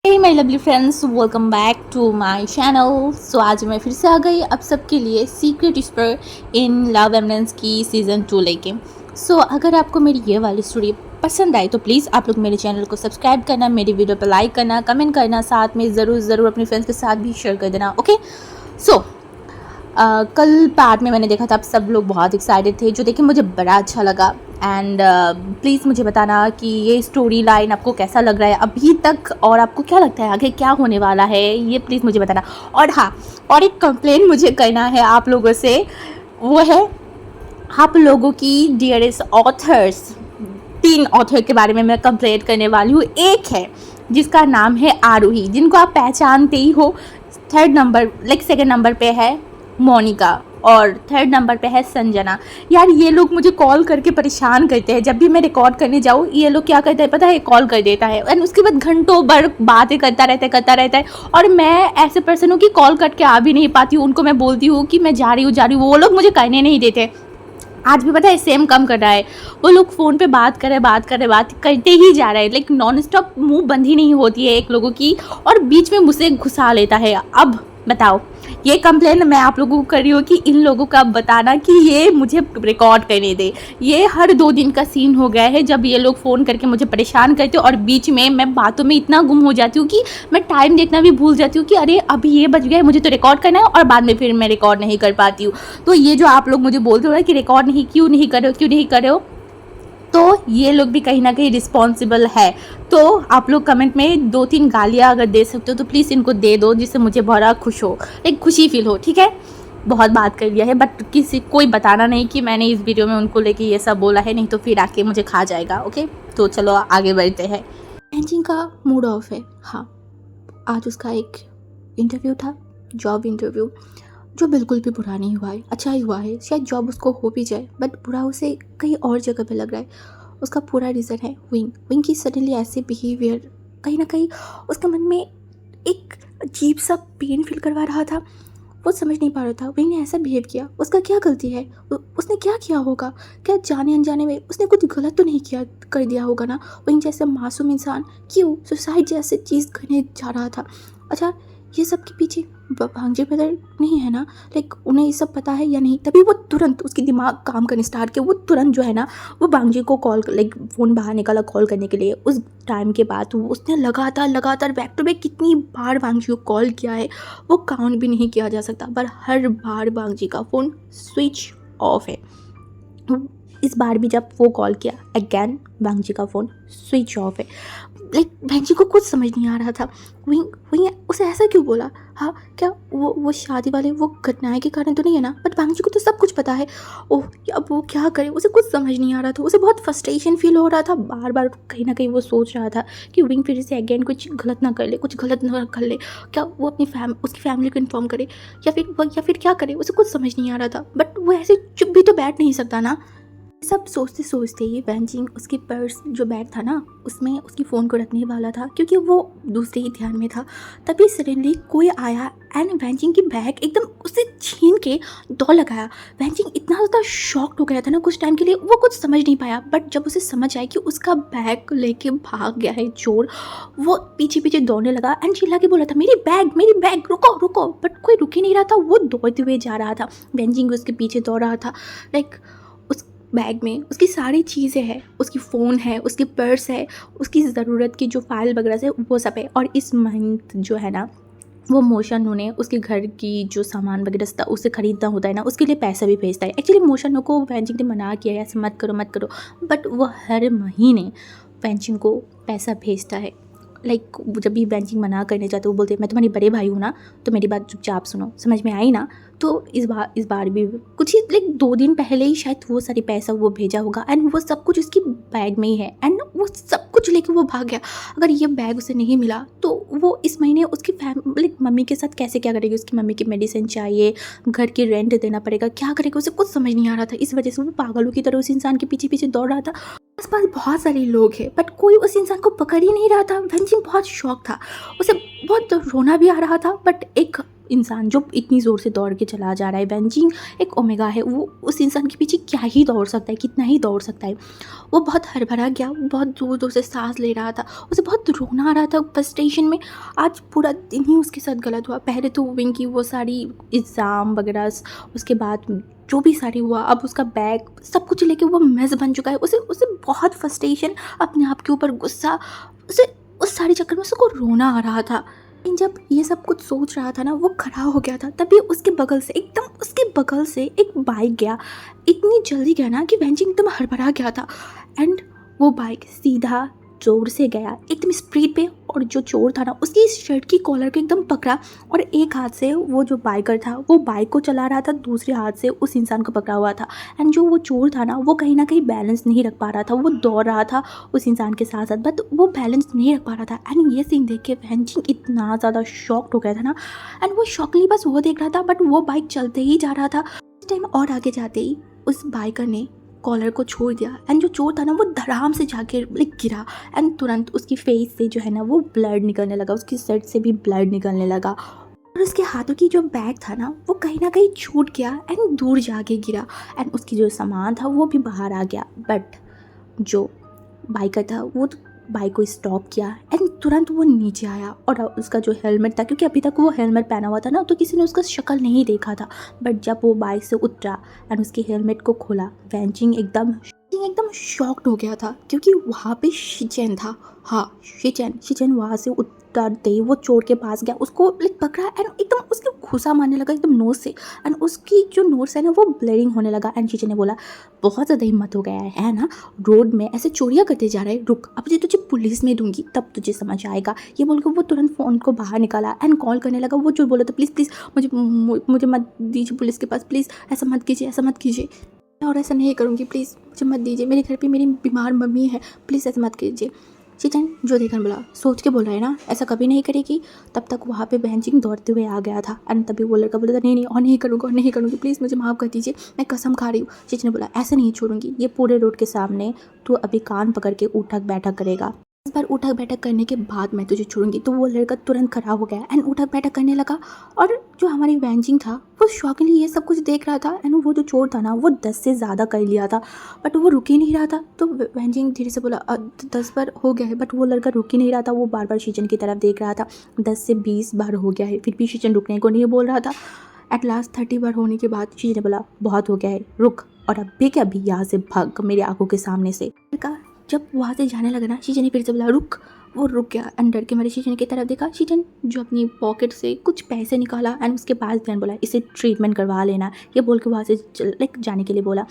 Hey my lovely friends, welcome back to my channel. So आज मैं फिर से आ गई आप सबके लिए secret whisper in love eminence की सीज़न 2 लेके। सो अगर आपको मेरी ये वाली स्टोरी पसंद आई तो प्लीज़ आप लोग मेरे चैनल को सब्सक्राइब करना, मेरी वीडियो पर लाइक करना, कमेंट करना, साथ में ज़रूर अपने फ्रेंड्स के साथ भी शेयर कर देना। ओके। सो कल पार्ट में मैंने देखा था आप सब लोग बहुत एक्साइटेड थे, जो देख के मुझे बड़ा अच्छा लगा। एंड प्लीज़ मुझे बताना कि ये स्टोरी लाइन आपको कैसा लग रहा है अभी तक, और आपको क्या लगता है आगे क्या होने वाला है, ये प्लीज़ मुझे बताना। और हाँ, और एक कंप्लेन मुझे करना है आप लोगों से, वो है आप लोगों की डियरेस्ट ऑथर्स। 3 ऑथर के बारे में मैं कंप्लेन करने वाली हूँ। एक है जिसका नाम है आरूही, जिनको आप पहचानते ही हो। 3rd नंबर सेकंड नंबर पे है मोनिका, और 3rd नंबर पे है संजना। यार ये लोग मुझे कॉल करके परेशान करते हैं। जब भी मैं रिकॉर्ड करने जाऊँ ये लोग क्या करते हैं पता है, कॉल कर देता है एंड उसके बाद घंटों भर बातें करता रहता है। और मैं ऐसे पर्सन हूँ कि कॉल कट के आ भी नहीं पाती हूँ। उनको मैं बोलती हूँ कि मैं जा रही हूँ, वो लोग मुझे करने नहीं देते। आज भी पता है सेम कम कर रहा है। वो लोग फ़ोन पे बात करते ही जा रहे हैं, लेकिन नॉन स्टॉप मुँह बंद ही नहीं होती है एक लोगों की, और बीच में मुझसे घुसा लेता है। अब बताओ, ये कंप्लेन मैं आप लोगों को कर रही हूँ कि इन लोगों का बताना कि ये मुझे रिकॉर्ड करने दे। ये हर 2 दिन का सीन हो गया है जब ये लोग फ़ोन करके मुझे परेशान करते, और बीच में मैं बातों में इतना गुम हो जाती हूँ कि मैं टाइम देखना भी भूल जाती हूँ कि अरे अभी ये बज गया है, मुझे तो रिकॉर्ड करना है, और बाद में फिर मैं रिकॉर्ड नहीं कर पाती हूँ। तो ये जो आप लोग मुझे बोलते हो ना कि रिकॉर्ड नहीं क्यों नहीं कर रहे हो, तो ये लोग भी कहीं ना कहीं रिस्पॉन्सिबल है। तो आप लोग कमेंट में 2-3 गालियाँ अगर दे सकते हो तो प्लीज़ इनको दे दो, जिससे मुझे बड़ा खुशी फील हो। ठीक है, बहुत बात कर लिया है, बट कोई बताना नहीं कि मैंने इस वीडियो में उनको लेके ये सब बोला है, नहीं तो फिर आके मुझे खा जाएगा। ओके, तो चलो आगे बढ़ते हैं। एंजिन का मूड ऑफ है। हाँ, आज उसका एक इंटरव्यू था, जॉब इंटरव्यू, जो बिल्कुल भी बुरा नहीं हुआ है, अच्छा ही हुआ है। शायद जॉब उसको हो भी जाए, बट बुरा उसे कहीं और जगह पे लग रहा है। उसका पूरा रीज़न है विंग की सडनली ऐसे बिहेवियर। कहीं ना कहीं उसके मन में एक अजीब सा पेन फील करवा रहा था। वो समझ नहीं पा रहा था विंग ने ऐसा बिहेव किया, उसका क्या गलती है, उसने क्या किया होगा, क्या जाने अनजाने में उसने कुछ गलत तो नहीं किया कर दिया होगा ना। विंग जैसे मासूम इंसान क्यों सुसाइड जैसे चीज़ करने जा रहा था। अच्छा, ये सब के पीछे भांजे ब्रदर नहीं है ना, उन्हें ये सब पता है या नहीं। तभी वो तुरंत उसकी दिमाग काम करने स्टार्ट किया। वो तुरंत जो है ना, वो भांजे को कॉल फ़ोन बाहर निकाला कॉल करने के लिए। उस टाइम के बाद उसने लगातार बैक टू बैक कितनी बार भांजी को कॉल किया है वो काउंट भी नहीं किया जा सकता, पर हर बार भांजी का फ़ोन स्विच ऑफ है। इस बार भी जब वो कॉल किया अगैन भांजी का फ़ोन स्विच ऑफ है। भांजी को कुछ समझ नहीं आ रहा था। वही उसे ऐसा क्यों बोला। हाँ, क्या वो शादी वाले वो घटनाएं के कारण तो नहीं है ना, बट भांजी को तो सब कुछ पता है। ओह, अब वो क्या करे, उसे कुछ समझ नहीं आ रहा था। उसे बहुत फ्रस्ट्रेशन फील हो रहा था। बार बार कहीं ना कहीं वो सोच रहा था कि विंग फिर से अगेन कुछ गलत ना कर ले, क्या वो अपनी उसकी फैमिली को इन्फॉर्म करे, या फिर क्या करे। उसे कुछ समझ नहीं आ रहा था, बट वो ऐसे चुप भी तो बैठ नहीं सकता ना। सब सोचते सोचते ही वैंजिंग उसकी पर्स जो बैग था ना, उसमें उसकी फ़ोन को रखने वाला था क्योंकि वो दूसरे ही ध्यान में था। तभी सडनली कोई आया एंड वैंजिंग की बैग एकदम उसे छीन के दौड़ लगाया। वैंजिंग इतना ज़्यादा शॉक्ड हो गया था ना, कुछ टाइम के लिए वो कुछ समझ नहीं पाया। बट जब उसे समझ आया कि उसका बैग लेके भाग गया है चोर, वो पीछे पीछे दौड़ने लगा एंड चिल्ला के बोला था मेरी बैग, रुको। बट कोई रुक ही नहीं रहा था, वो दौड़ते हुए जा रहा था। वैंजिंग उसके पीछे दौड़ रहा था। उस बैग में उसकी सारी चीज़ें हैं, उसकी फ़ोन है, उसकी पर्स है, उसकी ज़रूरत की जो फाइल वगैरह से वो सब है। और इस मंथ जो है ना, वो मोशन ने उसके घर की जो सामान वगैरह था उसे ख़रीदना होता है ना, उसके लिए पैसा भी भेजता है। एक्चुअली मोशन को वैंजिंग ने मना किया है ऐसे मत करो, बट वो हर महीने वैंजिंग को पैसा भेजता है। जब भी वैंजिंग मना करने जाते वो बोलते मैं तुम्हारी बड़े भाई हूँ ना, तो मेरी बात चुपचाप सुनो, समझ में आई ना। तो इस बार भी कुछ ही 2 दिन पहले ही शायद वो सारी पैसा वो भेजा होगा एंड वो सब कुछ उसकी बैग में ही है एंड वो सब कुछ लेके वो भाग गया। अगर ये बैग उसे नहीं मिला तो वो इस महीने उसकी मम्मी के साथ कैसे क्या करेगी। उसकी मम्मी की मेडिसिन चाहिए, घर की रेंट देना पड़ेगा, क्या करेगा उसे कुछ समझ नहीं आ रहा था। इस वजह से वो पागलों की तरह उस इंसान के पीछे पीछे दौड़ रहा था। आसपास बहुत सारे लोग हैं बट कोई उस इंसान को पकड़ ही नहीं रहा था। वैंजिंग बहुत शॉक था, उसे बहुत रोना भी आ रहा था, बट एक इंसान जो इतनी ज़ोर से दौड़ के चला जा रहा है, वेंजिंग एक ओमेगा है, वो उस इंसान के पीछे क्या ही दौड़ सकता है, कितना ही दौड़ सकता है। वो बहुत हड़बड़ा गया, वो बहुत ज़ोर ज़ोर से सांस ले रहा था, उसे बहुत रोना आ रहा था फ्रस्ट्रेशन में। आज पूरा दिन ही उसके साथ गलत हुआ। पहले तो विंकी वो सारी एग्ज़ाम वगैरह, उसके बाद जो भी सारी हुआ, अब उसका बैग सब कुछ लेके वो मेस बन चुका है। उसे उसे बहुत फ्रस्ट्रेशन, अपने आप के ऊपर गुस्सा, उसे उस सारे चक्कर में उसको रोना आ रहा था। लेकिन जब ये सब कुछ सोच रहा था ना, वो खड़ा हो गया था, तभी उसके बगल से, एकदम उसके बगल से एक बाइक गया। इतनी जल्दी गया ना कि वेंजिंग एकदम हड़बड़ा गया था। एंड वो बाइक सीधा जोर से गया एकदम स्पीड पे, और जो चोर था ना उसकी शर्ट की कॉलर को एकदम पकड़ा, और एक हाथ से वो जो बाइकर था वो बाइक को चला रहा था, दूसरे हाथ से उस इंसान को पकड़ा हुआ था। एंड जो वो चोर था ना, वो कहीं ना कहीं बैलेंस नहीं रख पा रहा था, वो दौड़ रहा था उस इंसान के साथ साथ, बट वो बैलेंस नहीं रख पा रहा था। एंड ये सीन देख के वेंजिंग इतना ज़्यादा शॉक्ड हो गया था ना, एंड वो शॉकली बस वो देख रहा था, बट वो बाइक चलते ही जा रहा था। इस टाइम और आगे जाते ही उस बाइकर ने कॉलर को छोड़ दिया, एंड जो चोर था ना वो धड़ाम से जाके गिरा, एंड तुरंत उसकी फेस से जो है ना वो ब्लड निकलने लगा, उसकी शर्ट से भी ब्लड निकलने लगा, और उसके हाथों की जो बैग था ना वो कहीं ना कहीं छूट गया एंड दूर जाके गिरा, एंड उसकी जो सामान था वो भी बाहर आ गया। बट जो बाइकर था वो बाइक को स्टॉप किया, एंड तुरंत वो नीचे आया, और उसका जो हेलमेट था, क्योंकि अभी तक वो हेलमेट पहना हुआ था ना, तो किसी ने उसका शक्ल नहीं देखा था। बट जब वो बाइक से उतरा एंड उसके हेलमेट को खोला, वेंजिंग एकदम शॉक्ड हो गया था, क्योंकि वहाँ पे शिचेन था। हाँ, शिचेन वहाँ से उतरते ही वो चोर के पास गया, उसको पकड़ा, एंड एकदम उसके घुसा मारने लगा एकदम नोज से, एंड उसकी जो नोज है ना वो ब्लीडिंग होने लगा। एंड शिचेन ने बोला, बहुत ज़्यादा हिम्मत हो गया है ना, रोड में ऐसे चोरियाँ करते जा रहे, रुक, अब तुझे पुलिस में दूंगी तब तुझे समझ आएगा। ये बोलकर वो तुरंत फ़ोन को बाहर निकाला एंड कॉल करने लगा। वो चोर बोला था, प्लीज़ मुझे मत दीजिए पुलिस के पास, प्लीज़ ऐसा मत कीजिए, और ऐसा नहीं करूँगी, प्लीज़ मुझे मत दीजिए, मेरे घर पे मेरी बीमार मम्मी है, प्लीज़ ऐसा मत कीजिए। शिचेन जो देखकर बोला, सोच के बोल रहा है ना, ऐसा कभी नहीं करेगी। तब तक वहाँ पे वेंजिंग दौड़ते हुए आ गया था, एंड तभी वो लड़का बोला था, नहीं और नहीं करूँगी, प्लीज़ मुझे माफ़ कर दीजिए, मैं कसम खा रही हूँ। शिचेन ने बोला, ऐसे नहीं छोड़ूंगी, ये पूरे रोड के सामने तू अभी कान पकड़ के उठक बैठक करेगा, इस बार उठक बैठक करने के बाद मैं तुझे छोड़ूंगी। तो वो लड़का तुरंत खड़ा हो गया एंड उठक बैठक करने लगा, और जो हमारी वेंजिंग था वो शॉकिंगली ये सब कुछ देख रहा था, एंड वो जो चोर था ना वो 10 से ज़्यादा कर लिया था, बट वो रुक ही नहीं रहा था। तो वेंजिंग धीरे से बोला, 10 बार हो गया है, बट वो लड़का रुक ही नहीं रहा था, वो बार बार शिचेन की तरफ देख रहा था। 10 से 20 बार हो गया है, फिर भी शिचेन रुकने को नहीं बोल रहा था। एट लास्ट 30 बार होने के बाद शिचेन ने बोला, बहुत हो गया है, रुक, और अभी के अभी यहाँ से भाग मेरी आंखों के सामने से। लड़का जब वहाँ से जाने लगा ना, शिचेन ने फिर से बोला, रुक, वो रुक गया, एंड डर के मेरे शिचेन की तरफ देखा। शिचेन जो अपनी पॉकेट से कुछ पैसे निकाला एंड उसके पास ध्यान बोला, इसे ट्रीटमेंट करवा लेना, ये बोल के वहाँ से जाने के लिए बोला।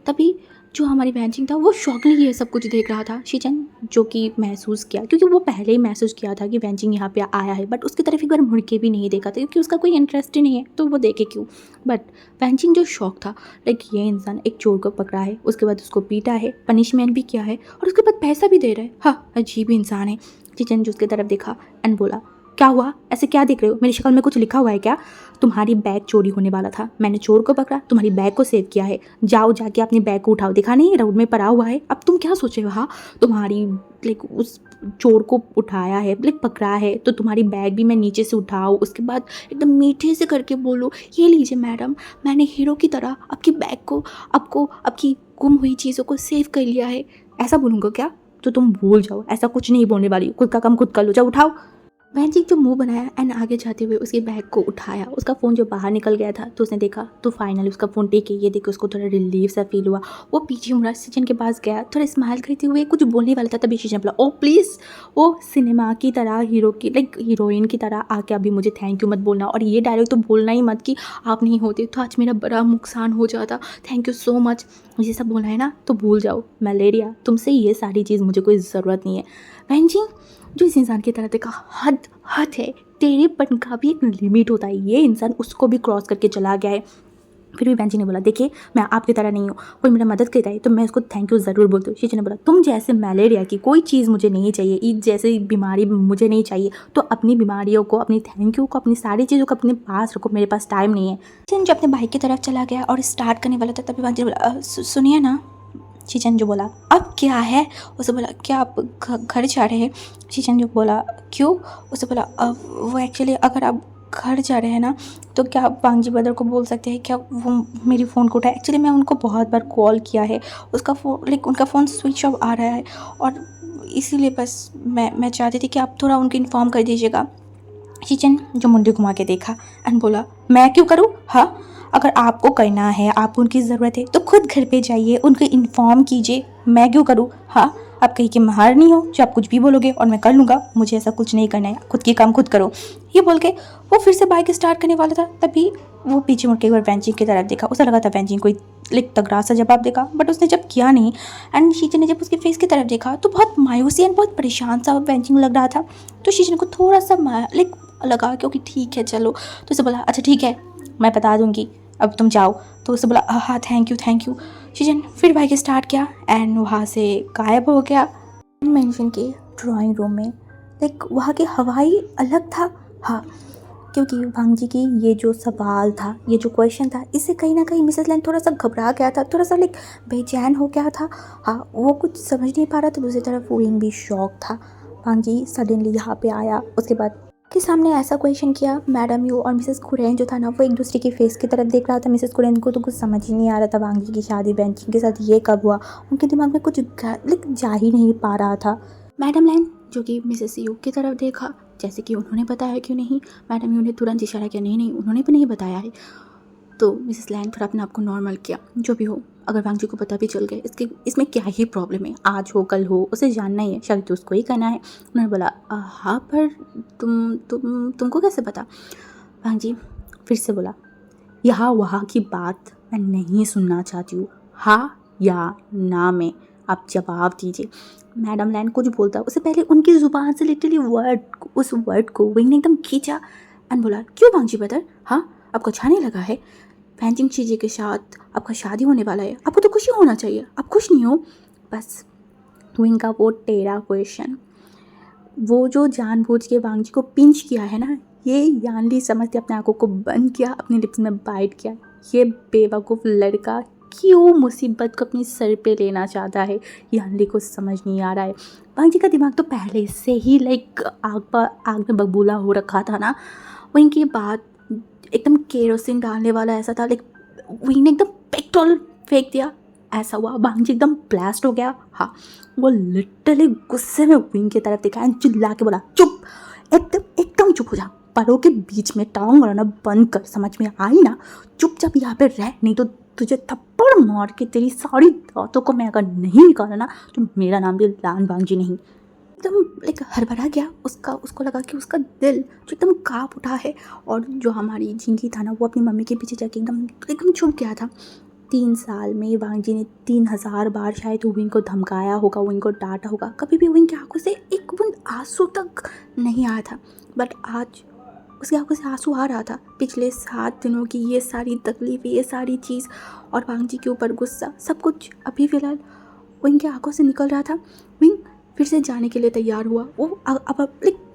तभी जो हमारी वेंजिंग था वो शॉकिंगली ये सब कुछ देख रहा था। शिचेन जो कि महसूस किया, क्योंकि वो पहले ही महसूस किया था कि वेंजिंग यहाँ पे आया है, बट उसकी तरफ एक बार मुड़ के भी नहीं देखा था, क्योंकि उसका कोई इंटरेस्ट ही नहीं है, तो वो देखे क्यों। बट वेंजिंग जो शौक था, ये इंसान एक चोर को पकड़ा है, उसके बाद उसको पीटा है, पनिशमेंट भी किया है, और उसके बाद पैसा भी दे रहा है। हाँ, अजीब इंसान है। शिचेन जो उसकी तरफ देखा एंड बोला, क्या हुआ, ऐसे क्या देख रहे हो, मेरी शक्ल में कुछ लिखा हुआ है क्या? तुम्हारी बैग चोरी होने वाला था, मैंने चोर को पकड़ा, तुम्हारी बैग को सेव किया है, जाओ जाके अपनी बैग को उठाओ, देखा नहीं रोड में पड़ा हुआ है, अब तुम क्या सोचे हो? हाँ, तुम्हारी उस चोर को उठाया है, पकड़ा है, तो तुम्हारी बैग भी मैं नीचे से उठाऊँ, उसके बाद एकदम मीठे से करके बोलो, ये लीजिए मैडम, मैंने हीरो की तरह आपकी बैग को, आपको आपकी गुम हुई चीज़ों को सेव कर लिया है, ऐसा बोलूँगा क्या? तो तुम भूल जाओ, ऐसा कुछ नहीं बोलने वाली, खुद का काम खुद कर लो, जाओ उठाओ। वेंजिंग जो मुंह बनाया एंड आगे जाते हुए उसके बैग को उठाया, उसका फ़ोन जो बाहर निकल गया था, तो उसने देखा, तो फाइनली उसका फ़ोन टेक ये देख के उसको थोड़ा रिलीफ सा फील हुआ। वो पीछे मुड़ा, शिचेन के पास गया, थोड़ा स्माइल करते हुए कुछ बोलने वाला था, तभी शिचेन बोला, ओ प्लीज़, वो सिनेमा की तरह हीरो की हीरोइन की तरह आके अभी मुझे थैंक यू मत बोलना, और ये डायलॉग तो बोलना ही मत कि आप नहीं होते तो आज मेरा बड़ा नुकसान हो जाता, थैंक यू सो मच, ये सब बोलना है ना तो भूल जाओ, मलेरिया, तुमसे ये सारी चीज़ मुझे कोई ज़रूरत नहीं है। वेंजिंग जो इस इंसान की तरफ देखा, हद है, तेरेपन का भी एक लिमिट होता है, ये इंसान उसको भी क्रॉस करके चला गया है। फिर भी वेंजिंग ने बोला, देखिए मैं आपकी तरह नहीं हूँ, कोई मेरा मदद करता है तो मैं उसको थैंक यू ज़रूर बोलती हूँ। शिचेन ने बोला, तुम जैसे मलेरिया की कोई चीज़ मुझे नहीं चाहिए, ईद जैसी बीमारी मुझे नहीं चाहिए, तो अपनी बीमारियों को, अपनी थैंक यू को, अपनी सारी चीज़ों को अपने पास रखो, मेरे पास टाइम नहीं है। शिचेन जो अपने भाई की तरफ चला गया और स्टार्ट करने वाला था, तभी वेंजिंग ने बोला, सुनिए ना। शिचेन जो बोला, अब क्या है? उसे बोला, क्या आप घर जा रहे हैं? शिचेन जो बोला, क्यों? उसे बोला, वो एक्चुअली अगर आप घर जा रहे हैं ना, तो क्या आप वांगजी ब्रदर को बोल सकते हैं क्या वो मेरी फ़ोन को उठाए? एक्चुअली मैं उनको बहुत बार कॉल किया है, उसका उनका फ़ोन स्विच ऑफ आ रहा है, और इसीलिए बस मैं चाहती थी कि आप थोड़ा उनको इन्फॉर्म कर दीजिएगा। शीचन जो मुंडी घुमा के देखा एंड बोला, मैं क्यों करूँ? हाँ, अगर आपको करना है, आपको उनकी ज़रूरत है तो खुद घर पे जाइए, उनको इन्फॉर्म कीजिए, मैं क्यों करूँ? हाँ, आप कहीं की महार नहीं हो जो आप कुछ भी बोलोगे और मैं कर लूँगा, मुझे ऐसा कुछ नहीं करना है, खुद की काम खुद करो। ये बोल के वो फिर से बाइक स्टार्ट करने वाला था, तभी वो पीछे मुड़ के एक बार वेंचिंग की तरफ देखा। उसे लगा था वेंचिंग कोई तगड़ा सा जवाब देगा, बट उसने जब किया नहीं। एंड शीचन ने जब उसके फेस की तरफ देखा तो बहुत मायूसी एंड बहुत परेशान सा वेंचिंग लग रहा था। तो शीचन को थोड़ा सा लगा क्योंकि ठीक है चलो, तो उसे बोला अच्छा ठीक है मैं बता दूंगी, अब तुम जाओ। तो उसे बोला हाँ थैंक यू। शीचन फिर बाइक स्टार्ट किया एंड वहाँ से गायब हो गया। मेंशन के ड्राइंग रूम में वहाँ की हवाई अलग था। हाँ, क्योंकि वांगजी की ये जो सवाल था, ये जो क्वेश्चन था, इससे कहीं ना कहीं मिसेस लैन थोड़ा सा घबरा गया था, थोड़ा सा बेचैन हो गया था। हाँ, वो कुछ समझ नहीं पा रहा था। दूसरी तरफ विंग भी शॉक था। वांगजी सडनली यहाँ पे आया, उसके बाद के सामने ऐसा क्वेश्चन किया। मैडम यू और मिसेस कुरैन जो था ना, वो एक दूसरे के फेस की तरफ देख रहा था। मिसेस कुरैन को तो कुछ समझ ही नहीं आ रहा था वांगजी की शादी बेंचिंग के साथ ये कब हुआ। उनके दिमाग में कुछ जा ही नहीं पा रहा था। मैडम लैन जो कि मिसेस यू की तरफ देखा, जैसे कि उन्होंने बताया क्यों नहीं। मैडम यू ने तुरंत इशारा किया, नहीं उन्होंने भी नहीं बताया है। तो मिसेस लैन थोड़ा अपने आप को नॉर्मल किया, जो भी हो अगर वांगजी को पता भी चल गया इसमें क्या ही प्रॉब्लम है, आज हो कल हो उसे जानना ही है, शायद तो उसको ही करना है। उन्होंने बोला हाँ पर तुमको कैसे पता? वांगजी फिर से बोला, यहाँ वहाँ की बात मैं नहीं सुनना चाहती हूँ, हाँ या ना में आप जवाब दीजिए। मैडम लैन कुछ बोलता उससे पहले उनकी ज़ुबान से लिटरली उस वर्ड को विंग ने एकदम खींचा एंड बोला, क्यों वांगजी ब्रदर? हाँ, आपको अच्छा नहीं लगा है? पेंटिंग चीज़े के साथ आपका शादी होने वाला है, आपको तो खुशी होना चाहिए, आप खुश नहीं हो? बस विंग का वो टेढ़ा क्वेश्चन, वो जो जानबूझ के वांगजी को पिंच किया है ना, ये यानली समझते अपने आंखों को बंद किया, अपनी लिप्स में बाइट किया। ये बेवकूफ़ लड़का क्यों मुसीबत को अपने सर पे लेना चाहता है, यानली को समझ नहीं आ रहा है। वांगजी का दिमाग तो पहले से ही आग में बबूला हो रखा था ना। वहीं की बात एकदम केरोसिन डालने वाला ऐसा था, वहीं ने एकदम पेट्रोल फेंक दिया, ऐसा हुआ। वांगजी एकदम ब्लास्ट हो गया। हाँ, वो लिटरली गुस्से में विंग की तरफ देखा एंड चिल्ला के बोला, चुप, एकदम चुप हो जा, परों के बीच में टांग अड़ाना बंद कर, समझ में आई ना? चुपचाप यहाँ पे रह, नहीं तो तुझे थप्पड़ मार के तेरी सारी दांतों को मैं अगर नहीं निकाला ना, तो मेरा नाम भी लान वांगजी नहीं। एकदम हड़बड़ा गया। उसको लगा कि उसका दिल जो एकदम काँप उठा है, और जो हमारी झिंगी था ना, वो अपनी मम्मी के पीछे जाके एकदम छुप गया था। 3 साल में वांगजी ने 3000 बार शायद विंग को धमकाया होगा, विंग को डांटा होगा, कभी भी विंग की आंखों से एक बूंद आंसू तक नहीं आया था। बट आज उसकी आंखों से आंसू आ रहा था। पिछले 7 दिनों की ये सारी तकलीफ, ये सारी चीज़ और वांगजी के ऊपर गुस्सा, सब कुछ अभी फ़िलहाल विंग की आंखों से निकल रहा था। विंग फिर से जाने के लिए तैयार हुआ। वो अब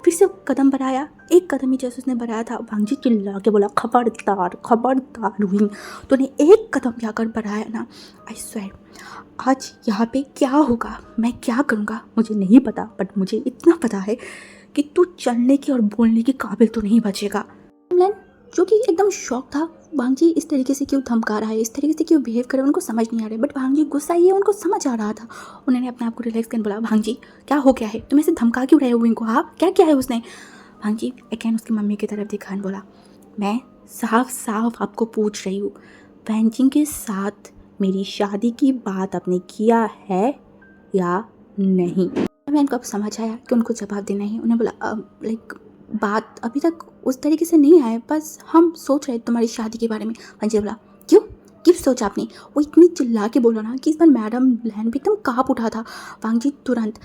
फिर से कदम बढ़ाया। एक कदम ही जैसे उसने बढ़ाया था, वांगजी चिल्ला के बोला, खबरदार विंग, तूने एक कदम जाकर बढ़ाया ना, आई स्वेयर आज यहाँ पे क्या होगा, मैं क्या करूँगा मुझे नहीं पता, बट मुझे इतना पता है कि तू चलने की और बोलने के काबिल तो नहीं बचेगा। जो कि एकदम शॉक था, वांगजी इस तरीके से क्यों धमका रहा है, इस तरीके से क्यों बिहेव कर रहा है, उनको समझ नहीं आ रहा है। बट वांगजी गुस्सा ये उनको समझ आ रहा था। उन्होंने अपने आप को रिलैक्स करके बोला, वांगजी क्या हो गया है, तुम ऐसे धमका क्यों रहे हो इनको? हाँ, क्या किया है उसने? वांगजी अगेन उसकी मम्मी की तरफ देखा और बोला, मैं साफ आपको पूछ रही हूँ, पेंचिंग के साथ मेरी शादी की बात आपने किया है या नहीं? मैं इनको अब समझ आया कि उनको जवाब देना ही। उन्हें बोला बात अभी तक उस तरीके से नहीं आए, बस हम सोच रहे तुम्हारी शादी के बारे में। वांगजी बोला, क्यों सोचा आपने? वो इतनी चिल्ला के बोला ना कि इस पर मैडम लैन भी एकदम काँप उठा था। वांगजी तुरंत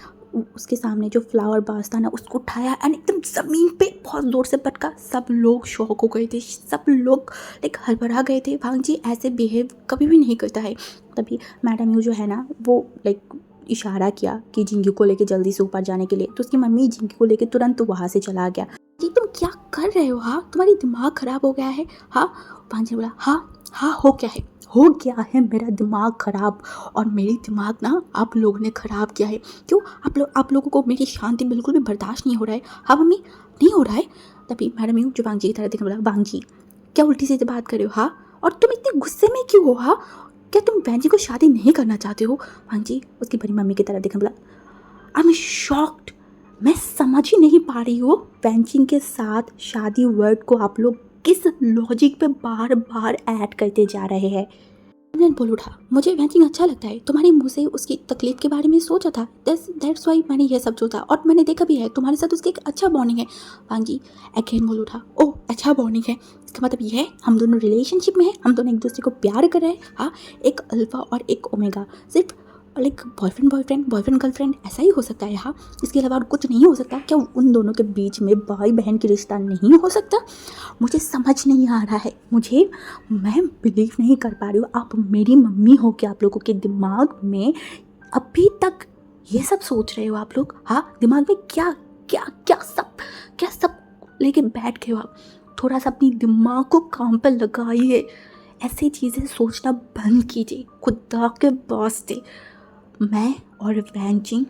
उसके सामने जो फ्लावर बास था ना, उसको उठाया एंड एकदम ज़मीन पे बहुत ज़ोर से पटका। सब लोग शॉक हो गए थे, सब लोग हड़बड़ा गए थे। वांगजी ऐसे बिहेव कभी भी नहीं करता है। तभी मैडम यू जो है ना, वो इशारा किया कि जिंगी को लेके जल्दी से ऊपर जाने के लिए, तो उसकी मम्मी जिंगी को लेके तुरंत वहाँ से चला गया। कि तुम क्या कर रहे हो? हाँ, तुम्हारी दिमाग खराब हो गया है? हाँ, वांगजी बोला, हाँ हो गया है मेरा दिमाग खराब, और मेरी दिमाग ना आप लोगों ने ख़राब किया है। क्यों? आप लोगों को मेरी शांति बिल्कुल भी बर्दाश्त नहीं हो रहा है? हाँ मम्मी, नहीं हो रहा है? तभी मैडम यूँ जो वांग जी की तरह देखने बोला, वांग जी क्या उल्टी सीधी बात कर रहे हो? हाँ, और तुम इतने गुस्से में क्यों हो? हाँ, क्या तुम बहन जी को शादी नहीं करना चाहते हो? वांग जी उसकी बड़ी मम्मी की तरह देखने बोला, आई एम शॉक्ड, मैं समझ ही नहीं पा रही हूँ वेंचिंग के साथ शादी वर्ड को आप लोग किस लॉजिक पे बार बार ऐड करते जा रहे हैं। मैंने बोल उठा, मुझे वेंचिंग अच्छा लगता है, तुम्हारे मुंह से उसकी तकलीफ के बारे में सोचा था, दैट्स वाई मैंने ये सब सोचा, और मैंने देखा भी है तुम्हारे साथ उसकी एक अच्छा बॉन्डिंग है। वांग जी अगेन बोल उठा, ओह अच्छा बॉन्डिंग है, इसका मतलब ये है हम दोनों रिलेशनशिप में हैं, हम दोनों एक दूसरे को प्यार कर रहे हैं। हाँ, एक अल्फा और एक ओमेगा, सिर्फ लाइक बॉयफ्रेंड गर्लफ्रेंड ऐसा ही हो सकता है। हाँ, इसके अलावा और कुछ नहीं हो सकता क्या? उन दोनों के बीच में भाई बहन की रिश्ता नहीं हो सकता? मुझे समझ नहीं आ रहा है, मैं बिलीव नहीं कर पा रही हूँ। आप मेरी मम्मी हो कि आप लोगों के दिमाग में अभी तक ये सब सोच रहे हो आप लोग? हाँ, दिमाग में क्या क्या क्या सब लेके बैठ गए हो आप? थोड़ा सा अपनी दिमाग को काम पर लगाइए, ऐसी चीज़ें सोचना बंद कीजिए, खुदा के वास्ते। मैं और वेंचिंग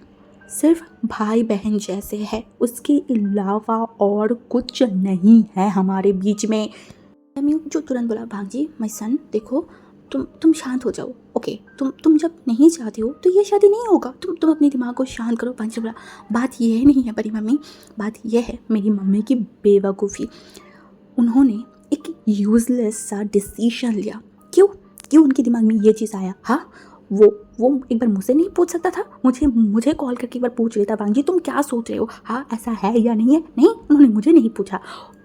सिर्फ भाई बहन जैसे हैं, उसके अलावा और कुछ नहीं है हमारे बीच में। तमीम जो तुरंत बोला, भाग जी माय सन, देखो तुम शांत हो जाओ, ओके? तुम जब नहीं चाहते हो तो ये शादी नहीं होगा। तुम अपने दिमाग को शांत करो। भाग जी बोला, बात ये नहीं है बड़ी मम्मी, बात ये है मेरी मम्मी की बेवकूफ़ी। उन्होंने एक यूज़लेस सा डिसीजन लिया। क्यों उनके दिमाग में ये चीज़ आया? हाँ, वो एक बार मुझसे नहीं पूछ सकता था? मुझे कॉल करके एक बार पूछ लेता, वांग जी तुम क्या सोच रहे हो? हाँ, ऐसा है या नहीं है? नहीं, उन्होंने मुझे नहीं पूछा।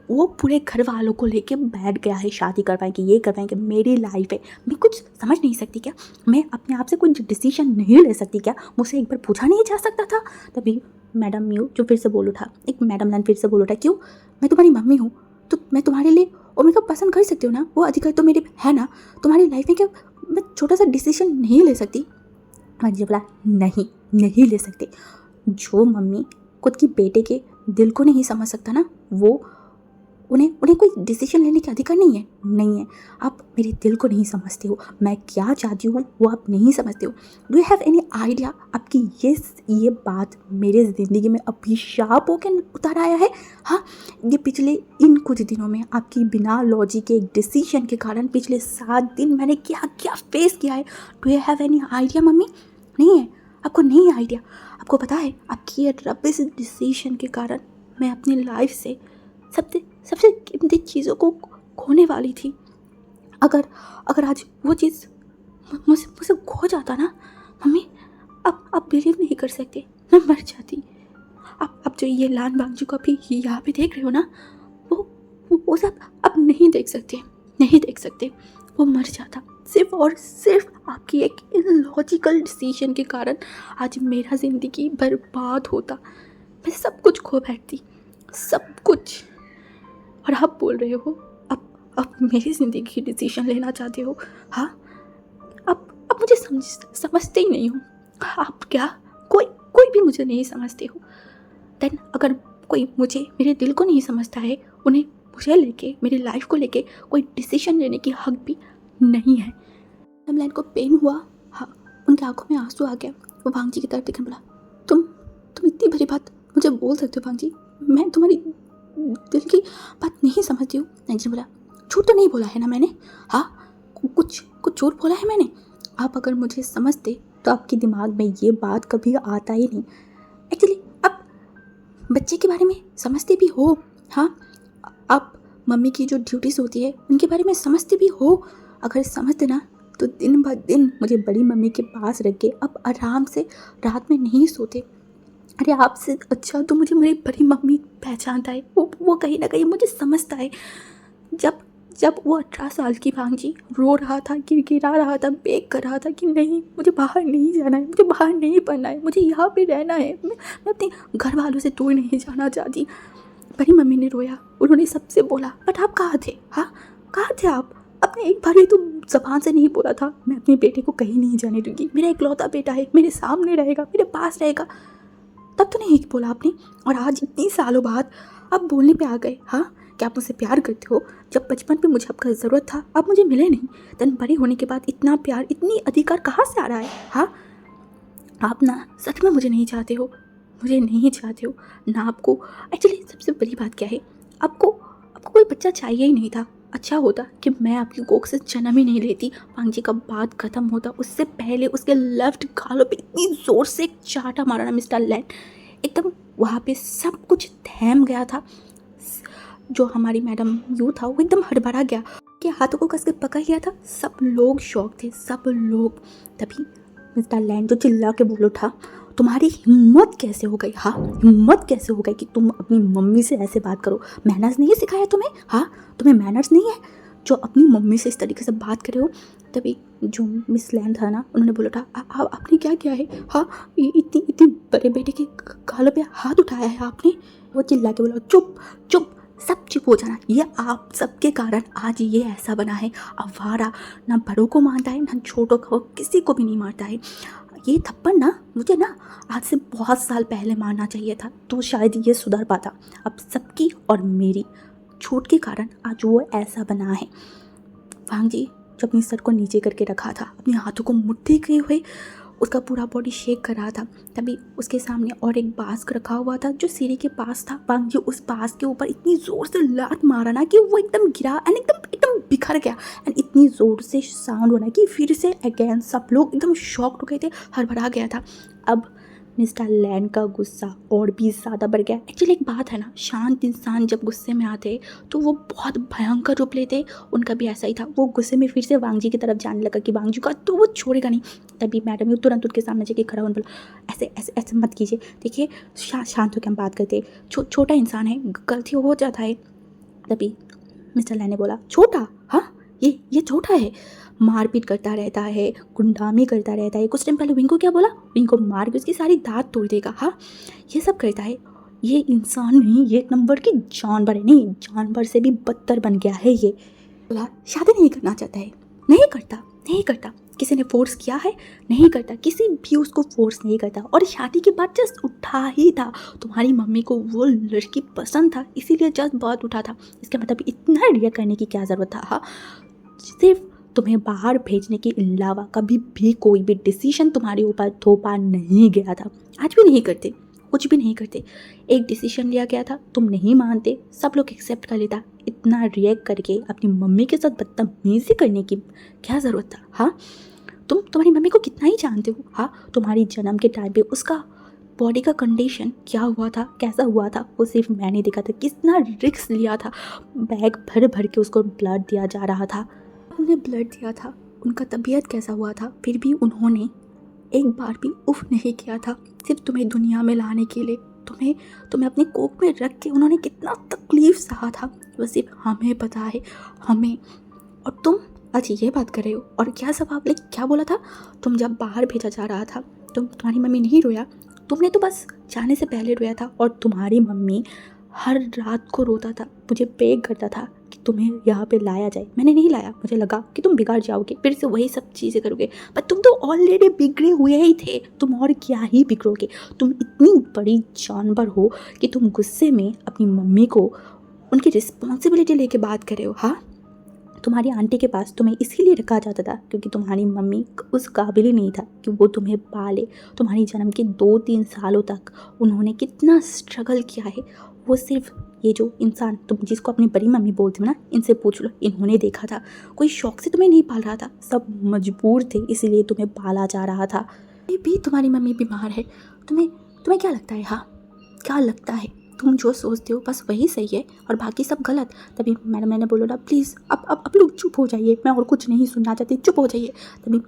वो पूरे घर वालों को लेके बैठ गया है, शादी करवाएंगे, ये करवाएंगे, मेरी लाइफ है, मैं कुछ समझ नहीं सकती क्या? मैं अपने आप से कोई डिसीजन नहीं ले सकती क्या? मुझसे एक बार पूछा नहीं जा सकता था? तभी मैडम यू जो फिर से बोल उठा, एक मैडम लाइन फिर से बोल उठा, क्यों? मैं तुम्हारी मम्मी हूँ तो मैं तुम्हारे लिए ओमेगा पसंद कर सकती हूँ ना, वो अधिकार तो मेरे है ना। तुम्हारी लाइफ में क्या मैं छोटा सा डिसीजन नहीं ले सकती? मुझे बोला, नहीं ले सकते। जो मम्मी खुद की बेटे के दिल को नहीं समझ सकता ना, वो उन्हें कोई डिसीजन लेने का अधिकार नहीं है। आप मेरे दिल को नहीं समझते हो, मैं क्या चाहती हूँ वो आप नहीं समझते हो। Do you have any idea? आपकी ये बात मेरे ज़िंदगी में अभिशाप होकर उतर आया है। हाँ, ये पिछले इन कुछ दिनों में आपकी बिना लॉजिक के एक डिसीजन के कारण पिछले 7 दिन मैंने क्या फेस किया है। Do you have any idea mummy? नहीं है, आपको नहीं आइडिया। आपको पता है आपकी ये रबिश डिसीजन के कारण मैं अपनी लाइफ से सबसे कीमती चीज़ों को खोने वाली थी। अगर आज वो चीज़ मुझसे खो जाता ना मम्मी, आप बिलीव नहीं कर सकते, मैं मर जाती। आप जो ये लान बागजू को अभी यहाँ पे देख रहे हो ना, वो सब आप नहीं देख सकते। वो मर जाता सिर्फ और सिर्फ आपकी एक इलॉजिकल डिसीजन के कारण। आज मेरा ज़िंदगी बर्बाद होता, मैं सब कुछ खो बैठती, सब कुछ। और आप बोल रहे हो अब मेरी ज़िंदगी की डिसीजन लेना चाहते हो? हाँ, आप मुझे समझते ही नहीं हो। आप क्या कोई भी मुझे नहीं समझते हो। देन अगर कोई मेरे दिल को नहीं समझता है, उन्हें मुझे लेके, मेरी लाइफ को लेके कोई डिसीजन लेने की हक भी नहीं है। लाइन को पेन हुआ, हाँ, उनकी आंखों में आंसू आ गया। वो वांग जी की तरफ देखने बोला, तुम इतनी बड़ी बात मुझे बोल सकते हो वांग जी? मैं तुम्हारी दिल की बात नहीं समझती हूँ। जी बोला, झूठ तो नहीं बोला है ना मैंने? हाँ, कुछ झूठ बोला है मैंने? आप अगर मुझे समझते तो आपके दिमाग में ये बात कभी आता ही नहीं। एक्चुअली आप बच्चे के बारे में समझते भी हो। हाँ, आप मम्मी की जो ड्यूटीज़ होती है उनके बारे में समझते भी हो। अगर समझते ना तो दिन ब दिन मुझे बड़ी मम्मी के पास रख के अब आराम से रात में नहीं सोते। अरे आपसे अच्छा तो मुझे मेरी बड़ी मम्मी पहचानता है, वो कहीं ना कहीं मुझे समझता है। जब वो 18 साल की भांग जी रो रहा था, गिड़गिड़ा रहा था, बेग कर रहा था कि नहीं, मुझे बाहर नहीं जाना है, मुझे बाहर नहीं पढ़ना है, मुझे यहाँ पे रहना है, मैं अपने घर वालों से दूर नहीं जाना चाहती। बड़ी मम्मी ने रोया, उन्होंने सबसे बोला, बट आप कहाँ थे? हाँ, कहाँ थे आप? अपने एक बार भी तो ज़बान से नहीं बोला था मैं अपने बेटे को कहीं नहीं जाने दूँगी, मेरा इकलौता बेटा है, मेरे सामने रहेगा, मेरे पास रहेगा। तब तो नहीं बोला आपने, और आज इतनी सालों बाद आप बोलने पे आ गए। हाँ, क्या आप मुझसे प्यार करते हो? जब बचपन में मुझे आपका ज़रूरत था आप मुझे मिले नहीं, देन बड़ी होने के बाद इतना प्यार, इतनी अधिकार कहाँ से आ रहा है? हाँ, आप ना सच में मुझे नहीं चाहते हो ना आपको। एक्चुअली सबसे बड़ी बात क्या है, आपको आपको कोई बच्चा चाहिए ही नहीं था। अच्छा होता कि मैं आपकी कोख से जन्म ही नहीं लेती। पांजी का बात ख़त्म होता उससे पहले उसके लेफ्ट गालों पे इतनी ज़ोर से एक चाटा मारा ना मिस्टर लैन, एकदम वहाँ पे सब कुछ थम गया था। जो हमारी मैडम यू था वो एकदम हड़बड़ा गया कि हाथों को कस के पकड़ लिया था। सब लोग शौक थे, सब लोग। तभी मिस्टर लैन तो चिल्ला के बोल उठा, तुम्हारी हिम्मत कैसे हो गई? हाँ, हिम्मत कैसे हो गई कि तुम अपनी मम्मी से ऐसे बात करो? मैनर्स नहीं सिखाया तुम्हें? हाँ, तुम्हें मैनर्स नहीं है जो अपनी मम्मी से इस तरीके से बात करे हो? तभी जो मिस लैन था ना, उन्होंने बोला था, आपने क्या किया है? हाँ, ये इतनी इतनी बड़े बेटे के गालों पे हाथ उठाया है आपने? वो चिल्ला के बोला, चुप चुप, सब चुप हो जाना। ये आप सबके कारण आज ये ऐसा बना है। आवारा ना बड़ों को मारता है ना छोटों को, किसी को भी नहीं मारता है। ये थप्पड़ ना मुझे ना आज से बहुत साल पहले मारना चाहिए था, तो शायद ये सुधर पाता। अब सबकी और मेरी छूट के कारण आज वो ऐसा बना है। वांग जी जो अपनी सर को नीचे करके रखा था, अपने हाथों को मुट्ठी किए हुए उसका पूरा बॉडी शेक कर रहा था। तभी उसके सामने और एक बास्क रखा हुआ था जो सीढ़ी के पास था। वांग जी उस बास्क के ऊपर इतनी ज़ोर से लात मारा ना कि वो एकदम गिरा एंड एकदम बिखर गया। एंड इतनी ज़ोर से साउंड होना कि फिर से अगेन सब लोग एकदम शॉक्ड हो गए थे, हड़बड़ा गया था। अब मिस्टर लैन का गुस्सा और भी ज़्यादा बढ़ गया। एक्चुअली एक बात है ना, शांत इंसान जब गुस्से में आते तो वो बहुत भयंकर रूप लेते। उनका भी ऐसा ही था। वो गुस्से में फिर से वांग जी की तरफ जाने लगा कि वांग जी का तो वो छोड़ेगा नहीं। तभी मैडम यू तुरंत उनके सामने जाके खड़ा होने बोला, ऐसे ऐसे ऐसे मत कीजिए, देखिए शांत होकर हम बात करते, छोटा इंसान है, गलती हो जाता है। तभी मिस्टर लैन ने बोला, छोटा? हाँ, ये छोटा है, मारपीट करता रहता है, गुंडामी करता रहता है। कुछ टाइम पहले विंग को क्या बोला, विंग को मार के उसकी सारी दांत तोड़ देगा। हाँ, ये सब करता है। ये इंसान नहीं, ये एक नंबर की जानवर है। नहीं, जानवर से भी बदतर बन गया है ये। बोला, शादी नहीं करना चाहता है? नहीं करता। किसी ने फोर्स किया है? नहीं करता। किसी भी उसको फोर्स नहीं करता। और शादी के बाद जस्ट उठा ही था। तुम्हारी मम्मी को वो लड़की पसंद था, इसीलिए जस्ट बहुत उठा था। इसका मतलब इतना रिएक्ट करने की क्या ज़रूरत था? हाँ, सिर्फ तुम्हें बाहर भेजने के अलावा कभी भी कोई भी डिसीजन तुम्हारे ऊपर थोपा नहीं गया था। आज भी नहीं करते, कुछ भी नहीं करते। एक डिसीजन लिया गया था, तुम नहीं मानते, सब लोग एक्सेप्ट कर लेता। इतना रिएक्ट करके अपनी मम्मी के साथ बदतमीजी करने की क्या ज़रूरत था? हाँ, तुम्हारी मम्मी को कितना ही जानते हो? हाँ, तुम्हारी जन्म के टाइम पे उसका बॉडी का कंडीशन क्या हुआ था, कैसा हुआ था, वो सिर्फ मैंने देखा था। कितना रिस्क लिया था, बैग भर भर के उसको ब्लड दिया जा रहा था। उन्हें ब्लड दिया था, उनका तबीयत कैसा हुआ था, फिर भी उन्होंने एक बार भी उफ नहीं किया था। सिर्फ तुम्हें दुनिया में लाने के लिए, तुम्हें अपने कोख में रख के उन्होंने कितना तकलीफ सहा था, वो सिर्फ हमें पता है, हमें। और तुम आज ये बात कर रहे हो और क्या जवाब क्या बोला था? तुम जब बाहर भेजा जा रहा था तुम्हारी मम्मी नहीं रोया? तुमने तो बस जाने से पहले रोया था। और तुम्हारी मम्मी हर रात को रोता था, मुझे बेग करता था कि तुम्हें यहाँ पे लाया जाए। मैंने नहीं लाया, मुझे लगा कि तुम बिगाड़ जाओगे, फिर से वही सब चीज़ें करोगे। पर तुम तो ऑलरेडी बिगड़े हुए ही थे, तुम और क्या ही बिगड़ोगे? तुम इतनी बड़ी जानवर हो कि तुम गुस्से में अपनी मम्मी को उनकी रिस्पॉन्सिबिलिटी लेके बात कर रहे हो। हाँ, तुम्हारी आंटी के पास तुम्हें इसीलिए रखा जाता था क्योंकि तुम्हारी मम्मी उस काबिल ही नहीं था कि वो तुम्हें पाले। तुम्हारी जन्म के 2-3 सालों तक उन्होंने कितना स्ट्रगल किया है, वो सिर्फ ये जो इंसान तुम जिसको अपनी बड़ी मम्मी बोलते हो ना, इनसे पूछ लो, इन्होंने देखा था। कोई शौक से तुम्हें नहीं पाल रहा था, सब मजबूर थे, इसीलिए तुम्हें पाला जा रहा था। ये भी तुम्हारी मम्मी बीमार है, तुम्हें क्या लगता है? हाँ, क्या लगता है? तुम जो सोचते हो बस वही सही है और बाकी सब गलत। तभी मैंने बोला ना, प्लीज़ अब लोग चुप हो जाइए, मैं और कुछ नहीं सुनना चाहती, चुप हो जाइए। तभी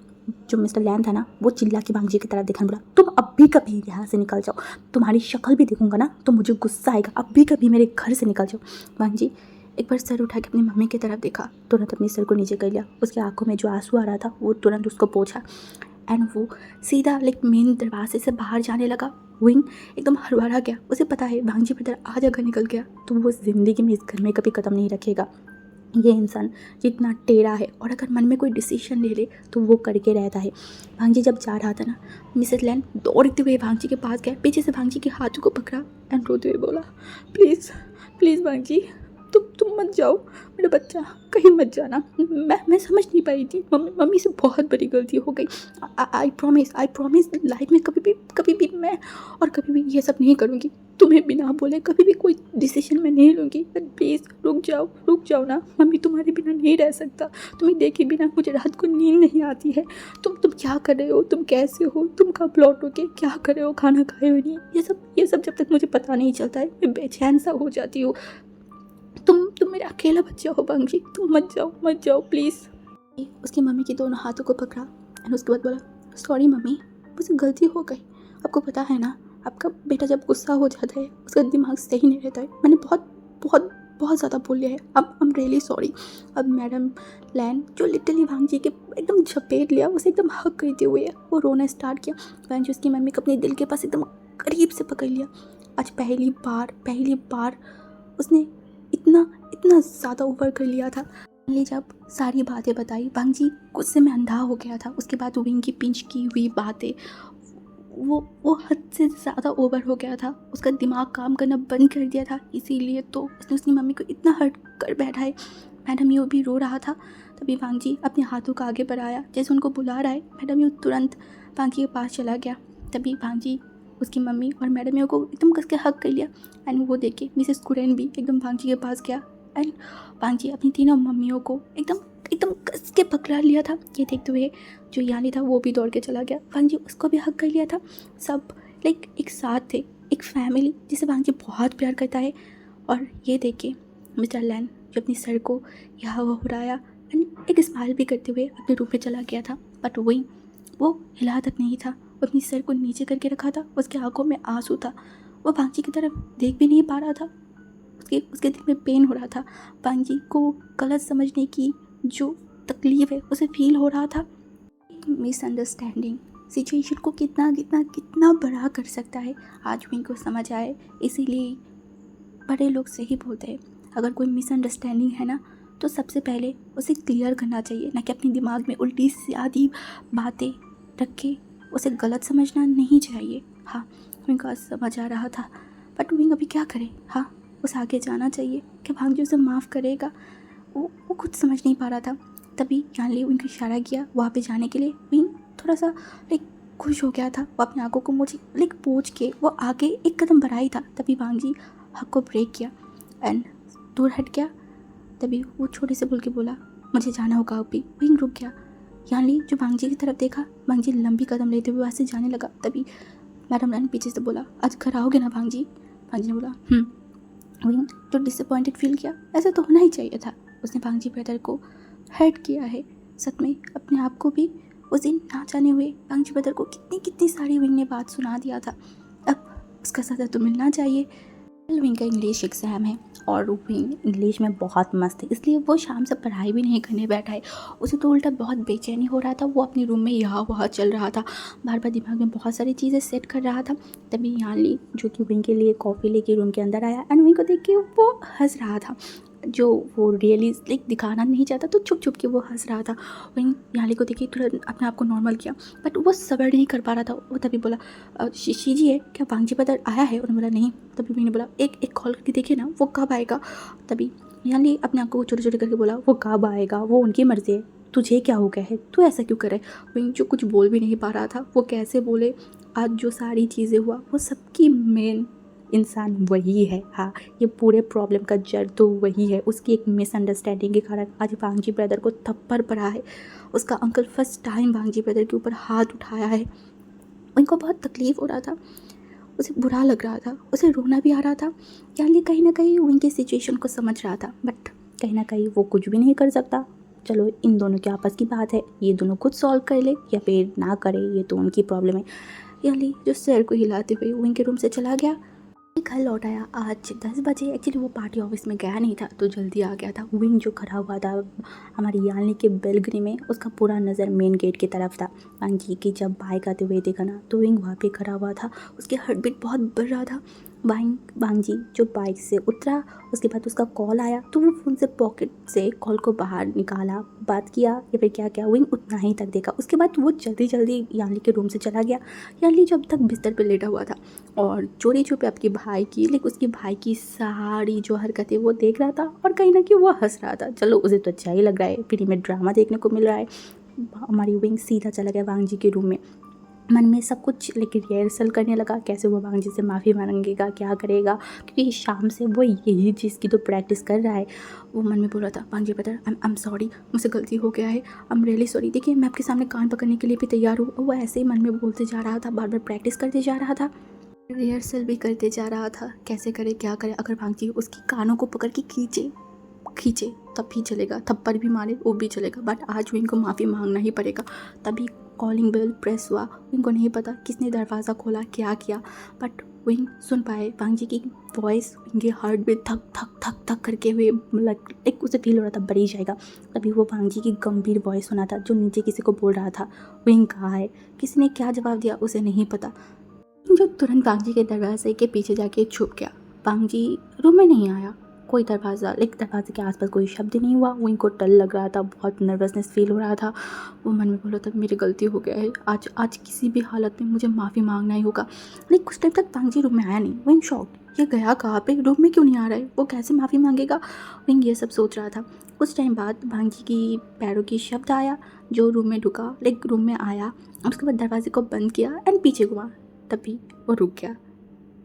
जो मिस्टर लैन था ना, वो चिल्ला के वांग जी की तरफ देखा, बोला, तुम अब भी कभी यहाँ से निकल जाओ, तुम्हारी शक्ल भी देखूंगा ना तो मुझे गुस्सा आएगा, अब भी कभी मेरे घर से निकल जाओ। वांग जी एक बार सर उठा के अपनी मम्मी की तरफ देखा, तुरंत अपने सर को नीचे कर लिया। उसकी आंखों में जो आंसू आ रहा था वो तुरंत उसको पोंछा एंड वो सीधा मेन दरवाजे से बाहर जाने लगा। विंग एकदम हड़बड़ा गया, उसे पता है वांग जी ब्रदर आज अगर निकल गया तो वो ज़िंदगी में इस घर में कभी कदम नहीं रखेगा। ये इंसान जितना टेढ़ा है और अगर मन में कोई डिसीजन ले ले तो वो करके रहता है। वांग जी जब जा रहा था ना, मिसेस लैन दौड़ते हुए वांग जी के पास गए, पीछे से वांग जी के हाथों को पकड़ा एंड रोते हुए बोला, प्लीज़ वांग जी, तुम मत जाओ मेरा बच्चा, कहीं मत जाना। मैं समझ नहीं पाई थी, मम्मी से बहुत बड़ी गलती हो गई। आई प्रॉमिस लाइफ में कभी भी मैं और कभी भी ये सब नहीं करूँगी। तुम्हें बिना बोले कभी भी कोई डिसीजन मैं नहीं लूँगी। प्लीज़ रुक जाओ ना, मम्मी तुम्हारे बिना नहीं रह सकता। तुम्हें देखे बिना मुझे रात को नींद नहीं आती है। तुम क्या कर रहे हो, तुम कैसे हो, तुम कब लौटोगे, क्या कर रहे हो, खाना खाए हो नहीं, ये सब जब तक मुझे पता नहीं चलता है मैं बेचैन सा हो जाती हूँ। तुम मेरा अकेला बच्चा हो बांगी, तुम मत जाओ प्लीज़। उसकी मम्मी के दोनों हाथों को पकड़ा और उसके बाद बोला, सॉरी मम्मी, मुझसे गलती हो गई। आपको पता है ना, आपका बेटा जब गुस्सा हो जाता है उसका दिमाग सही नहीं रहता है। मैंने बहुत ज़्यादा बोल लिया है। अब आई एम रियली सॉरी। अब मैडम लैन जो लिटरली भांजी के एकदम झपेट लिया, उसे एकदम हक करते हुए वो रोना स्टार्ट किया। भांजी उसकी मम्मी को अपने दिल के पास एकदम करीब से पकड़ लिया। आज पहली बार उसने इतना ज़्यादा ओवर कर लिया था। फाइनली जब सारी बातें बताई, भांजी गुस्से में अंधा हो गया था। उसके बाद विंग की पिंच की हुई बातें वो हद से ज़्यादा ओवर हो गया था। उसका दिमाग काम करना बंद कर दिया था। इसीलिए तो उसने उसकी मम्मी को इतना हर्ट कर बैठा है। मैडम यू भी रो रहा था। तभी भांजी अपने हाथों को आगे बढ़ाया जैसे उनको बुला रहा है। मैडम यू तुरंत भांजी के पास चला गया। तभी भांजी उसकी मम्मी और मैडम यू को एकदम कस के हक कर लिया। एंड वो देख के मिसेस कुरेन भी एकदम भांजी के पास गया। एंड भांजी अपनी तीनों मम्मियों को एकदम कस के पकड़ा लिया था। ये देखते हुए जो यानी था वो भी दौड़ के चला गया। भांजी उसको भी हक कर लिया था। सब एक साथ थे, एक फैमिली जिसे भांजी बहुत प्यार करता है। और ये देख के मिस्टर लैन जो अपनी सर को यहाँ वो हुराया एंड एक स्माइल भी करते हुए अपने रूम में चला गया था। बट वो हिला तक नहीं था। वो अपनी सर को नीचे करके रखा था। उसके आंखों में आंसू था। वो भांजी की तरफ देख भी नहीं पा रहा था। उसके दिल में पेन हो रहा था। भांजी को गलत समझने की जो तकलीफ़ है उसे फील हो रहा था। मिसअंडरस्टैंडिंग सिचुएशन को कितना बड़ा कर सकता है, आज विंग को समझ आए। इसीलिए बड़े लोग सही बोलते हैं, अगर कोई मिसअंडरस्टैंडिंग है ना तो सबसे पहले उसे क्लियर करना चाहिए, ना कि अपने दिमाग में उल्टी सीधी बातें रख के उसे गलत समझना नहीं चाहिए। हाँ, विंग को समझ आ रहा था, बट विंग अभी क्या करे। हाँ, उसे आगे जाना चाहिए। क्या भांजी उसे माफ़ करेगा? वो कुछ समझ नहीं पा रहा था। तभी यानली विंग को इशारा किया वहाँ पे जाने के लिए। विंग थोड़ा सा खुश हो गया था। वो अपनी आंखों को पोंछ के वो आगे एक कदम बढ़ाई था। तभी भांजी हक को ब्रेक किया एंड दूर हट गया। तभी वो छोटे से बोल के बोला, मुझे जाना होगा अभी। विंग रुक गया। यानली जो भांजी की तरफ देखा, भांजी लंबी कदम लेते हुए वहाँ से जाने लगा। तभी मैडम ने पीछे से बोला, आज घर आओगे ना भांजी? भांजी ने बोला विंग जो डिसअपॉइंटेड फील किया। ऐसा तो होना ही चाहिए था। उसने भांजी ब्रदर को हर्ट किया है। सच में अपने आप को भी उस दिन ना जाने हुए भांजी ब्रदर को कितनी सारी विंग ने बात सुना दिया था। अब उसका सज़ा तो मिलना चाहिए। विंग का इंग्लिश एग्ज़ाम है और विंग इंग्लिश में बहुत मस्त है, इसलिए वो शाम से पढ़ाई भी नहीं करने बैठा है। उसे तो उल्टा बहुत बेचैनी हो रहा था। वो अपने रूम में यहाँ वहाँ चल रहा था, बार बार दिमाग में बहुत सारी चीज़ें सेट कर रहा था। तभी यानली जो कि विंग के लिए कॉफ़ी लेके रूम के अंदर आया एंड विंग को देख के वो हंस रहा था। जो वो रियली दिखाना नहीं चाहता तो छुप के वो हंस रहा था। वहीं यानली को देखिए तुरंत अपने आप को नॉर्मल किया, बट वो सब्र नहीं कर पा रहा था। वो तभी बोला, शीजी है क्या, भांजी ब्रदर आया है? उन्होंने बोला नहीं। तभी मैंने बोला एक कॉल करके देखिए ना वो कब आएगा। तभी यानली अपने आप को छोटे करके बोला, वो कब आएगा वो उनकी मर्ज़ी है, तुझे क्या हो गया है, तू ऐसा क्यों करे? वहीं जो कुछ बोल भी नहीं पा रहा था, वो कैसे बोले। आज जो सारी चीज़ें हुआ वो सबकी मेन इंसान वही है। हाँ, ये पूरे प्रॉब्लम का जड़ तो वही है। उसकी एक मिसअंडरस्टैंडिंग के कारण आज भांजी ब्रदर को थप्पड़ पड़ा है। उसका अंकल फर्स्ट टाइम भांजी ब्रदर के ऊपर हाथ उठाया है। उनको बहुत तकलीफ़ हो रहा था, उसे बुरा लग रहा था, उसे रोना भी आ रहा था। यानी कहीं ना कहीं उनकी सिचुएशन को समझ रहा था, बट कहीं ना कहीं वो कुछ भी नहीं कर सकता। चलो इन दोनों के आपस की बात है, ये दोनों खुद सॉल्व कर ले या फिर ना करे, ये तो उनकी प्रॉब्लम है। यानी जो सर को हिलाते हुए उनके रूम से चला गया। घर लौट आया आज 10 बजे। एक्चुअली वो पार्टी ऑफिस में गया नहीं था तो जल्दी आ गया था। विंग जो खड़ा हुआ था हमारी यानी के बेलगनी में, उसका पूरा नज़र मेन गेट की तरफ था। भांजी की जब बाइक आते हुए देखा ना तो विंग वहाँ पे खड़ा हुआ था। उसके हार्ट बीट बहुत बढ़ रहा था। वांगजी जो बाइक से उतरा, उसके बाद उसका कॉल आया तो वो फ़ोन से पॉकेट से कॉल को बाहर निकाला, बात किया या फिर क्या किया, विंग उतना ही तक देखा। उसके बाद वो जल्दी जल्दी यानली के रूम से चला गया। यानली जब तक बिस्तर पे लेटा हुआ था और चोरी छुपे आपके भाई की, लेकिन उसके भाई की सारी जो हरकतें वो देख रहा था और कहीं ना कहीं वो हंस रहा था। चलो उसे तो अच्छा ही लग रहा है, फ्री में ड्रामा देखने को मिल रहा है। हमारी विंग सीधा चला गया वांगजी के रूम में, मन में सब कुछ लेकिन रिहर्सल करने लगा, कैसे वो वांगजी से माफ़ी मांगेगा, क्या करेगा, क्योंकि शाम से वो यही चीज़ की तो प्रैक्टिस कर रहा है। वो मन में बोल रहा था, वांगजी ब्रदर आई एम सॉरी, मुझसे गलती हो गया है, आई एम रियली सॉरी, देखिए मैं आपके सामने कान पकड़ने के लिए भी तैयार हूँ। वो ऐसे ही मन में बोलते जा रहा था, बार बार प्रैक्टिस करते जा रहा था, रिहर्सल भी करते जा रहा था, कैसे करे क्या करे। अगर वांगजी उसकी कानों को पकड़ के खींचे तब भी चलेगा, थप्पड़ भी मारे वो भी चलेगा, बट आज विंग को माफ़ी मांगना ही पड़ेगा। तभी कॉलिंग बेल प्रेस हुआ। विंग को नहीं पता किसने दरवाज़ा खोला, क्या किया, बट विंग सुन पाए वांगजी की वॉइस। विंग के हार्ट में थक थक थक थक करके हुए, एक उसे फील हो रहा था बढ़ ही जाएगा। तभी वो वांगजी की गंभीर वॉइस सुना था जो नीचे किसी को बोल रहा था, विंग कहाँ है। किसी ने क्या जवाब दिया उसे नहीं पता। जो तुरंत वांगजी के दरवाजे के पीछे जाके छुप गया। वांगजी रूम में नहीं आया, कोई दरवाजे के आसपास कोई शब्द नहीं हुआ। वो इनको डर लग रहा था, बहुत नर्वसनेस फील हो रहा था। वो मन में बोला था, मेरी गलती हो गया है, आज किसी भी हालत में मुझे माफ़ी मांगना ही होगा। लेकिन कुछ टाइम तक वांगजी रूम में आया नहीं। वो इन शॉक, ये गया कहाँ पे, रूम में क्यों नहीं आ रहा है, वो कैसे माफ़ी मांगेगा, विंग ये सब सोच रहा था। कुछ टाइम बाद वांगजी की पैरों की शब्द आया, जो रूम में ढुका, लेकिन रूम में आया, उसके बाद दरवाजे को बंद किया एंड पीछे घुमा, तभी वो रुक गया।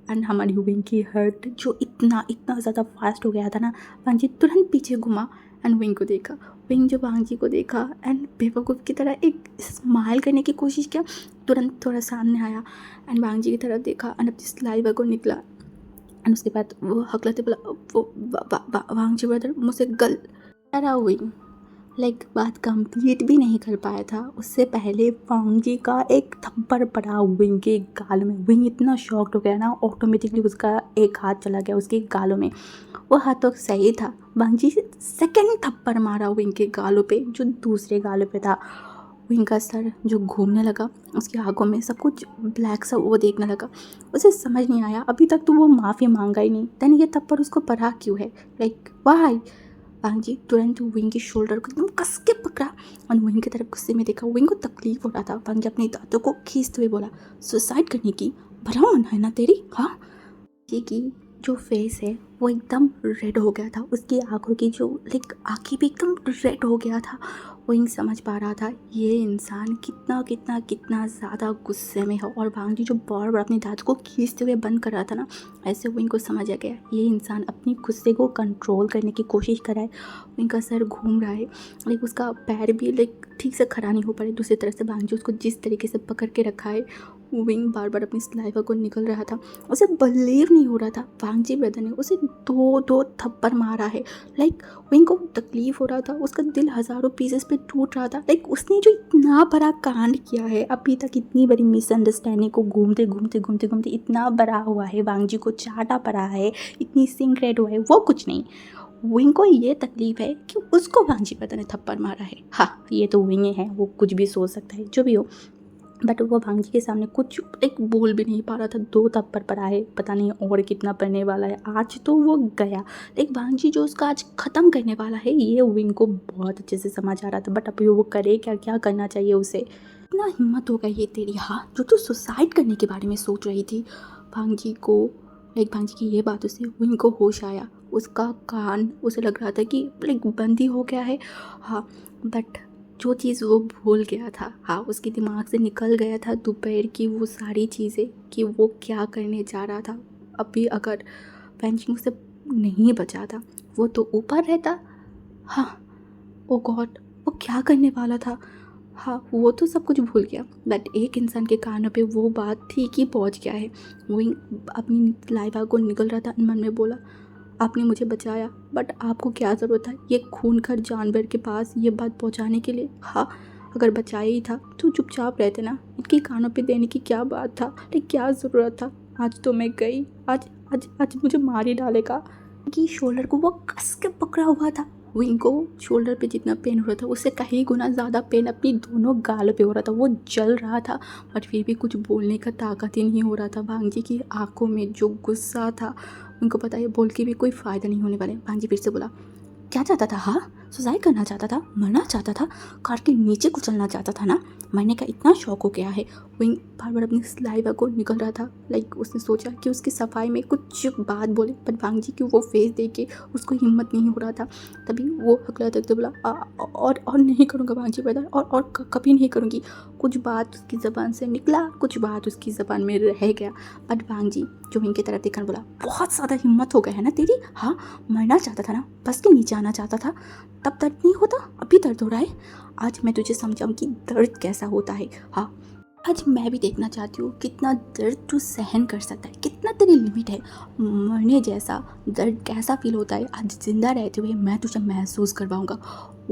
एंड हमारी विंग की हर्ट जो इतना ज़्यादा फास्ट हो गया था ना, वांगजी तुरंत पीछे घुमा एंड विंग को देखा। विंग जो वांगजी को देखा एंड बेवकूफ़ की तरह एक स्माइल करने की कोशिश किया, तुरंत थोड़ा सामने आया एंड वांगजी की तरफ देखा एंड अपनी स्लाइवा को निकला एंड उसके बाद वो हकलाते बोला, वो वांगजी ब्रदर मुझसे विंग बात कंप्लीट भी नहीं कर पाया था, उससे पहले वांगजी का एक थप्पड़ पड़ा विंग के गाल में। विंग इतना शॉक्ड हो गया ना, ऑटोमेटिकली उसका एक हाथ चला गया उसके गालों में। वो हाथ तो सही था, वांगजी सेकंड थप्पड़ मारा विंग के गालों पे, जो दूसरे गालों पे था। विंग का सर जो घूमने लगा, उसकी आंखों में सब कुछ ब्लैक सा वो देखने लगा। उसे समझ नहीं आया, अभी तक तो वो माफ़ी मांगा ही नहीं, देन ये थप्पड़ उसको पड़ा क्यों है, वाई। वांगजी तुरंत विंग के शोल्डर को एकदम कस के पकड़ा और विंग की तरफ गुस्से में देखा। विंग को तकलीफ हो रहा था। वांगजी अपने दांतों को खींचते हुए बोला, सुसाइड करने की भला मन है ना तेरी, हाँ। जी की जो फेस है वो एकदम रेड हो गया था, उसकी आंखों की जो आंखें भी एकदम रेड हो गया था। विंग समझ पा रहा था ये इंसान कितना ज़्यादा गुस्से में है, और वांगजी जो बार बार अपने दांतों को खींचते हुए बंद कर रहा था ना, ऐसे विंग को समझ आ गया ये इंसान अपनी गुस्से को कंट्रोल करने की कोशिश कर रहा है। विंग का सर घूम रहा है, उसका पैर भी ठीक से खड़ा नहीं हो पा रहा है। दूसरी तरफ से वांगजी उसको जिस तरीके से पकड़ के रखा है, विंग बार बार अपनी स्लाइवा को निकल रहा था। उसे बिलीव नहीं हो रहा था वांगजी ब्रदर ने उसे दो थप्पड़ मारा है। विंग को तकलीफ हो रहा था, उसका दिल हज़ारों पीसेस पे टूट रहा था। उसने जो इतना बड़ा कांड किया है, अभी तक इतनी बड़ी मिसअंडरस्टैंडिंग को घूमते इतना बड़ा हुआ है, वांगजी को चाटा पड़ा है, इतनी सिंक्रेट हुआ है, वो कुछ नहीं। विंग को ये तकलीफ है कि उसको वांगजी ब्रदर ने थप्पड़ मारा है। हाँ, ये तो विंग है, वो कुछ भी सोच सकता है, जो भी हो, बट वो वांगजी के सामने कुछ बोल भी नहीं पा रहा था। 2 थप्पड़ पड़ा है, पता नहीं और कितना पड़ने वाला है। आज तो वो गया, वांगजी जो उसका आज ख़त्म करने वाला है, ये विंग को बहुत अच्छे से समझ आ रहा था। बट अभी वो करे क्या करना चाहिए उसे। इतना हिम्मत हो गई ये तेरी, हाँ, जो तू सुसाइड करने के बारे में सोच रही थी। वांगजी की ये बातों से विंग को होश आया। उसका कान उसे लग रहा था कि बंद ही हो गया है, हाँ, बट जो चीज़ वो भूल गया था, हाँ, उसके दिमाग से निकल गया था दोपहर की वो सारी चीज़ें कि वो क्या करने जा रहा था। अभी अगर वांगजी से नहीं बचा था, वो तो ऊपर रहता, हाँ, ओ गॉड, वो क्या करने वाला था। हाँ, वो तो सब कुछ भूल गया, बट एक इंसान के कानों पे वो बात ठीक ही पहुंच गया है। वो अपनी लाइवा को निकल रहा था, मन में बोला, आपने मुझे बचाया, बट आपको क्या ज़रूरत था ये खूनखोर जानवर के पास ये बात पहुंचाने के लिए। हाँ, अगर बचाया ही था तो चुपचाप रहते ना, इनके कानों पे देने की क्या बात था, क्या ज़रूरत था। आज तो मैं गई, आज मुझे मार ही डालेगा। कि शोल्डर को वो कस के पकड़ा हुआ था। विंग को शोल्डर पे जितना पेन हो रहा था उससे कहीं गुना ज़्यादा पेन अपनी दोनों गालों पे हो रहा था। वो जल रहा था बट फिर भी कुछ बोलने का ताकत ही नहीं हो रहा था। भांजी की आंखों में जो गुस्सा था, उनको पता है बोल के भी कोई फ़ायदा नहीं होने वाला है। भांजी फिर से बोला, क्या चाहता था? हाँ, सुसाइड करना चाहता था, मरना चाहता था, कार के नीचे कुचलना चाहता था ना? मरने का इतना शौक हो गया है। विंग बार बार अपनी सलाइवा को निकल रहा था। उसने सोचा कि उसकी सफाई में कुछ बात बोले, पर भांजी की वो फेस देख के उसको हिम्मत नहीं हो रहा था। तभी वो हकला तकते बोला, और नहीं करूँगा भांजी पैदा, और कभी नहीं करूँगी। कुछ बात उसकी ज़बान से निकला, कुछ बात उसकी ज़बान में रह गया। बट भांजी जो विंग की तरफ देखकर बोला, बहुत ज़्यादा हिम्मत हो गया है ना तेरी? हाँ, मरना चाहता था ना, बस के नीचे आना चाहता था, तब दर्द नहीं होता, अभी दर्द हो रहा है। आज मैं तुझे समझाऊँ कि दर्द कैसा होता है। हाँ, आज मैं भी देखना चाहती हूँ कितना दर्द तू सहन कर सकता है, कितना तेरी लिमिट है। मरने जैसा दर्द कैसा फील होता है, आज जिंदा रहते हुए मैं तुझे महसूस करवाऊँगा।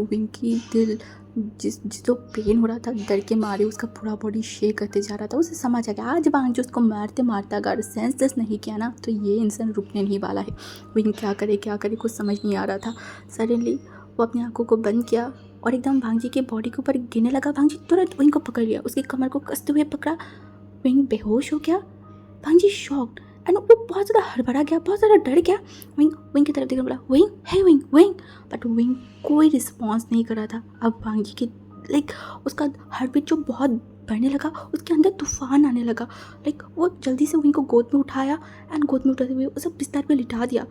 विंग की दिल जिस जो पेन हो रहा था डर के मारे उसका पूरा बॉडी शेक करते जा रहा था। उसे समझ आ गया आज भांजी उसको मारते मारता अगर सेंसलेस नहीं किया ना तो ये इंसान रुकने नहीं वाला है। विंग क्या करे कुछ समझ नहीं आ रहा था। सडनली वो अपनी आंखों को बंद किया और एकदम भांजी के बॉडी के ऊपर गिरने लगा। भांजी तुरंत विंग को पकड़ लिया, उसकी कमर को कसते हुए पकड़ा। विंग बेहोश हो गया। भांजी शॉक्ड एंड वो बहुत ज़्यादा हड़बड़ा गया, बहुत ज़्यादा डर गया। विंग की तरफ देखकर बोला, विंग है, विंग। बट विंग कोई रिस्पॉन्स नहीं कर रहा था। अब भांजी की उसका हार्ट बीट जो बहुत बढ़ने लगा, उसके अंदर तूफान आने लगा। वो जल्दी से विंग को गोद में उठाया एंड गोद में उठाते हुए उसे बिस्तर पे लिटा दिया।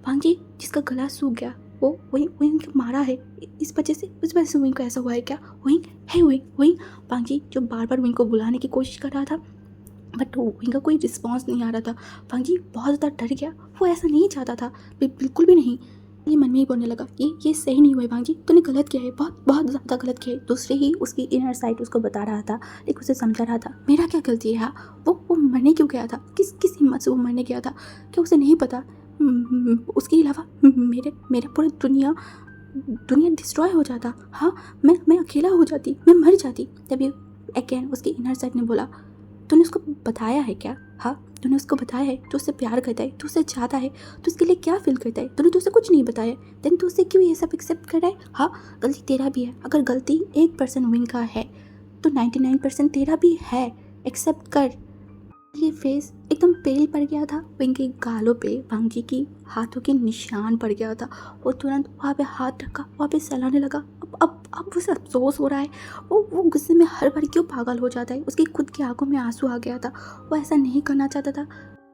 भांजी जिसका गला सूख गया वो विंग मारा है, इस वजह से विंग को ऐसा हुआ है क्या? विंग है, विंग। भांजी जो बार बार विंग को बुलाने की कोशिश कर रहा था बट विंग का कोई रिस्पॉन्स नहीं आ रहा था। भांजी बहुत ज़्यादा डर गया, वो ऐसा नहीं चाहता था, बिल्कुल भी नहीं। ये मन में ही बोलने लगा, ये सही नहीं हुआ है भांजी, तूने गलत किया है, बहुत बहुत ज़्यादा गलत किया है। दूसरे ही उसकी इनर साइड उसको बता रहा था, उसे समझा रहा था, मेरा क्या गलती है? हाँ, वो मरने क्यों गया था? किस हिम्मत से वो मरने गया था? क्या उसे नहीं पता उसके अलावा मेरा पूरा दुनिया डिस्ट्रॉय हो जाता? हाँ, मैं अकेला हो जाती, मैं मर जाती। तभी अगेन उसकी इनर साइड ने बोला, तूने उसको बताया है क्या? हाँ, तूने उसको बताया है तू उससे प्यार करता है, तू उससे चाहता है, तू उसके लिए क्या फील करता है? तूने तो उसे कुछ नहीं बताया, देन तू उससे क्यों ये सब एक्सेप्ट कर रहा है? हाँ, गलती तेरा भी है। अगर गलती 1% विंग का है तो 99% तेरा भी है, एक्सेप्ट कर। ये फेस एकदम पेल पड़ गया था। विंग के गालों पे भांजी की हाथों के निशान पड़ गया था। वो तुरंत वहाँ पे हाथ रखा, वहाँ पे सहलाने लगा। अब उसे अफसोस हो रहा है। वो गुस्से में हर बार क्यों पागल हो जाता है। उसकी खुद की आंखों में आंसू आ गया था। वो ऐसा नहीं करना चाहता था।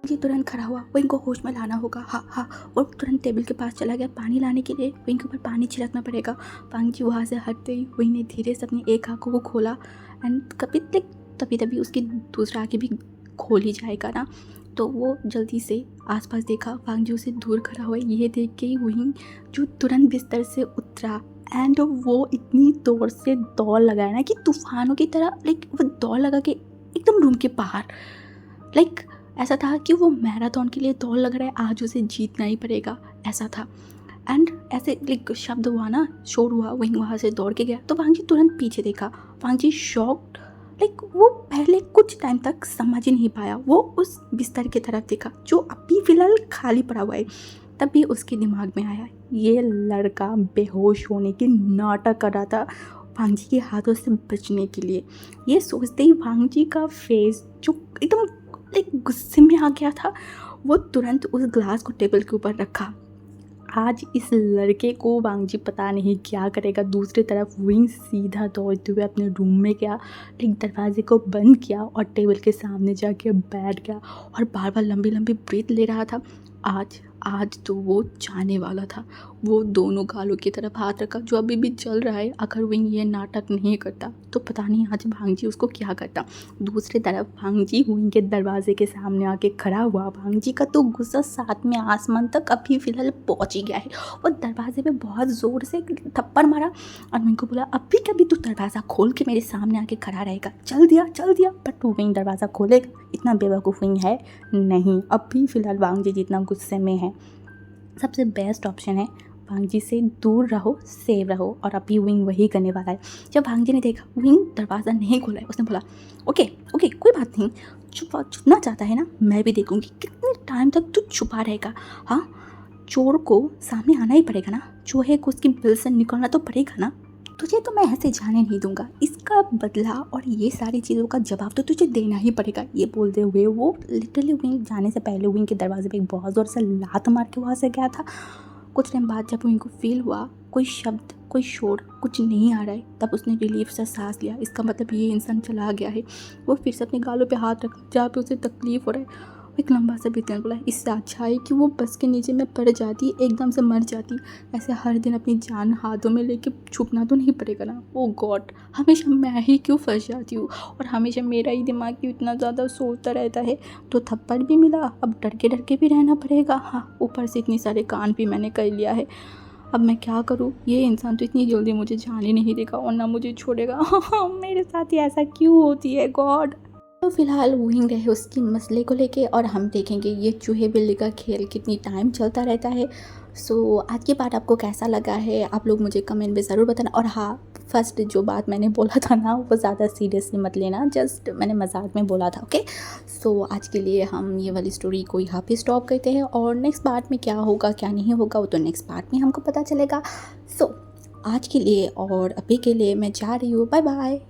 ये तुरंत खड़ा हुआ, विंग को होश में लाना होगा। हाँ, और तुरंत टेबल के पास चला गया पानी लाने के लिए। विंग के ऊपर पानी छिड़कना पड़ेगा। भांजी वहाँ से हटते ही विंग ने धीरे से अपनी एक आंखों को खोला एंड तभी उसकी दूसरा आंखें भी खोल ही जाएगा ना, तो वो जल्दी से आसपास देखा। भांजी उसे दूर खड़ा हुआ, ये देख के विंग जो तुरंत बिस्तर से उतरा एंड वो इतनी जोर से दौड़ लगाया ना कि तूफानों की तरह वो दौड़ लगा के एकदम रूम के बाहर ऐसा था कि वो मैराथन के लिए दौड़ लग रहा है, आज उसे जीतना ही पड़ेगा, ऐसा था। एंड ऐसे शब्द हुआ ना, शोर हुआ, विंग वहाँ से दौड़ के गया तो भांजी तुरंत पीछे देखा। भांजी शॉक्ड, वो पहले कुछ टाइम तक समझ ही नहीं पाया। वो उस बिस्तर की तरफ देखा जो अभी फ़िलहाल खाली पड़ा हुआ है। तभी उसके दिमाग में आया, ये लड़का बेहोश होने की नाटक कर रहा था भांजी के हाथों से बचने के लिए। ये सोचते ही भांजी का फेस जो एकदम गुस्से में आ गया था, वो तुरंत उस ग्लास को टेबल के ऊपर रखा। आज इस लड़के को भांजी पता नहीं क्या करेगा। दूसरी तरफ विंग सीधा दौड़ते हुए अपने रूम में गया, दरवाजे को बंद किया और टेबल के सामने जाके बैठ गया और बार बार लंबी लंबी ब्रीथ ले रहा था। आज तो वो जाने वाला था। वो दोनों गालों की तरफ हाथ रखा जो अभी भी चल रहा है। अगर विंग ये नाटक नहीं करता तो पता नहीं आज भांजी उसको क्या करता। दूसरी तरफ भांजी विंग के दरवाजे के सामने आके खड़ा हुआ। भांजी का तो गुस्सा साथ में आसमान तक अभी फ़िलहाल पहुँच ही गया है। वो दरवाजे पे बहुत ज़ोर से थप्पड़ मारा और विंग को बोला, अभी कभी तू दरवाज़ा खोल के मेरे सामने आके खड़ा रहेगा, चल दिया। बट विंग दरवाज़ा खोलेगा? इतना बेवकूफ़ विंग है नहीं। अभी फ़िलहाल भांजी जितना गुस्से में है, सबसे बेस्ट ऑप्शन है भांजी से दूर रहो, सेव रहो, और अभी विंग वही करने वाला है। जब भांजी ने देखा विंग दरवाज़ा नहीं खोला है, उसने बोला, ओके कोई बात नहीं, छुपना चाहता है ना, मैं भी देखूंगी कितने टाइम तक तू छुपा रहेगा। हाँ, चोर को सामने आना ही पड़ेगा ना, चूहे को उसकी बिल से निकलना तो पड़ेगा ना। तुझे तो मैं ऐसे जाने नहीं दूंगा, इसका बदला और ये सारी चीज़ों का जवाब तो तुझे देना ही पड़ेगा। ये बोलते हुए वो लिटरली विंग जाने से पहले विंग के दरवाजे पे एक बहुत ज़ोर से लात मार के वहाँ से गया था। कुछ टाइम बाद जब विंग को फील हुआ कोई शब्द कोई शोर कुछ नहीं आ रहा है, तब उसने रिलीफ से सांस लिया। इसका मतलब ये इंसान चला गया है। वो फिर से अपने गालों पे हाथ रखा जहाँ पे उसे तकलीफ हो रहा है। एक लंबा सा बीतने बोला, इससे अच्छा है कि वो बस के नीचे में पड़ जाती, एकदम से मर जाती। ऐसे हर दिन अपनी जान हाथों में लेके छुपना तो नहीं पड़ेगा ना। ओ गॉड, हमेशा मैं ही क्यों फंस जाती हूँ और हमेशा मेरा ही दिमाग क्यों इतना ज़्यादा सोचता रहता है। तो थप्पड़ भी मिला, अब डर के भी रहना पड़ेगा। हाँ, ऊपर से इतनी सारे कांड भी मैंने कर लिया है। अब मैं क्या करूँ, ये इंसान तो इतनी जल्दी मुझे जाने नहीं देगा और ना मुझे छोड़ेगा। मेरे साथ ही ऐसा क्यों होती है गॉड। तो फिलहाल विंग रहे उसकी मसले को लेके और हम देखेंगे ये चूहे बिल्ली का खेल कितनी टाइम चलता रहता है। सो आज की पार्ट आपको कैसा लगा है आप लोग मुझे कमेंट में ज़रूर बताना। और हाँ, फर्स्ट जो बात मैंने बोला था ना वो ज़्यादा सीरियसली मत लेना, जस्ट मैंने मजाक में बोला था, ओके। सो आज के लिए हम ये वाली स्टोरी को यहाँ पे स्टॉप करते हैं और नेक्स्ट पार्ट में क्या होगा क्या नहीं होगा वो तो नेक्स्ट पार्ट में हमको पता चलेगा। सो आज के लिए और अभी के लिए मैं जा रही हूँ, बाय बाय।